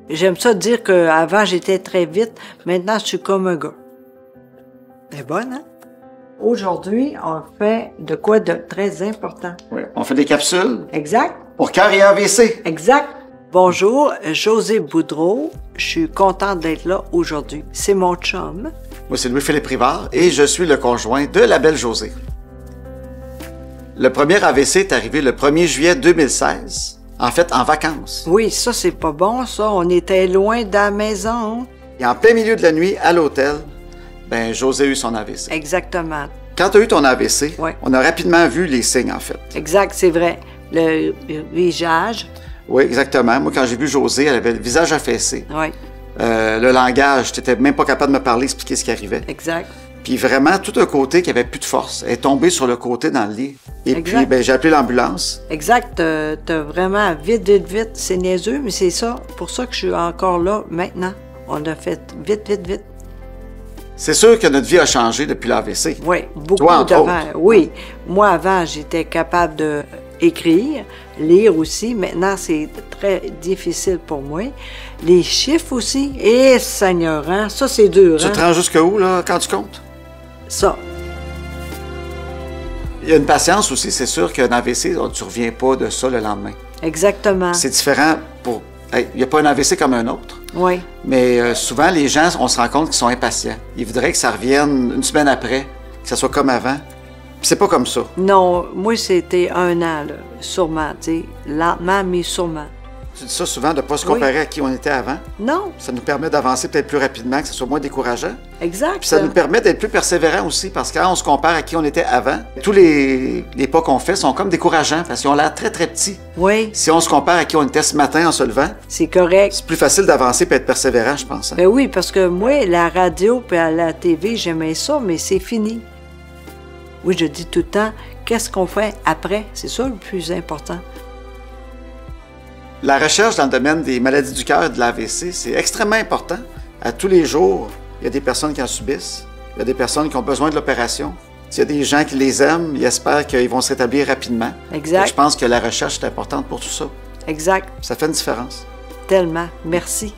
J'aime ça dire qu'avant, j'étais très vite. Maintenant, je suis comme un gars. C'est bonne, hein? Aujourd'hui, on fait de quoi de très important. Oui, on fait des capsules. Exact. Pour cœur et AVC. Exact. Bonjour, José Boudreau. Je suis contente d'être là aujourd'hui. C'est mon chum. Moi, c'est Louis-Philippe Rivard et je suis le conjoint de la belle Josée. Le premier AVC est arrivé le 1er juillet 2016, en fait, en vacances. Oui, ça, c'est pas bon, ça. On était loin de la maison. Et en plein milieu de la nuit, à l'hôtel, ben José a eu son AVC. Exactement. Quand tu as eu ton AVC, Ouais. on a rapidement vu les signes, en fait. Exact, c'est vrai. Le visage. Oui, exactement. Moi, quand j'ai vu José, elle avait le visage affaissé. Oui, Le langage, tu n'étais même pas capable de me parler, expliquer ce qui arrivait. exact. Puis vraiment, tout un côté qui avait plus de force. Elle est tombée sur le côté dans le lit. Et Exact. puis, ben, j'ai appelé l'ambulance. Exact. T'as vraiment vite. C'est niaiseux, mais c'est ça. Pour ça que je suis encore là maintenant. On a fait vite. C'est sûr que notre vie a changé depuis l'AVC. Oui, beaucoup Toi, entre d'avant. autres. Oui. Moi, avant, j'étais capable d'écrire, lire aussi. Maintenant, c'est très difficile pour moi. Les chiffres aussi. Eh, Seigneur, hein? Ça, c'est dur, Tu hein? te rends jusqu'où, là, quand tu comptes? Ça. Il y a une patience aussi, c'est sûr qu'un AVC, tu ne reviens pas de ça le lendemain. Exactement. C'est différent pour... Il n'y a pas un AVC comme un autre, Oui. mais souvent, les gens, on se rend compte qu'ils sont impatients. Ils voudraient que ça revienne une semaine après, que ça soit comme avant. Puis c'est pas comme ça. Non, moi, c'était 1 an, là, sûrement, tu sais, lentement, mais sûrement. Tu dis ça souvent, de ne pas se comparer à qui on était avant. Non, Ça nous permet d'avancer peut-être plus rapidement, que ce soit moins décourageant. exact. Puis ça nous permet d'être plus persévérants aussi, parce que quand on se compare à qui on était avant, tous les pas qu'on fait sont comme décourageants, parce qu'ils ont l'air très, très petits. Oui, Si on se compare à qui on était ce matin en se levant, c'est correct. c'est plus facile d'avancer et être persévérant, je pense. Hein? Ben oui, parce que moi, la radio puis à la TV, j'aimais ça, mais c'est fini. Oui, je dis tout le temps, qu'est-ce qu'on fait après? C'est ça le plus important. La recherche dans le domaine des maladies du cœur et de l'AVC, c'est extrêmement important. À tous les jours, il y a des personnes qui en subissent, il y a des personnes qui ont besoin de l'opération. S'il y a des gens qui les aiment, ils espèrent qu'ils vont se rétablir rapidement. Exact. Et je pense que la recherche est importante pour tout ça. Exact. Ça fait une différence. Tellement. Merci.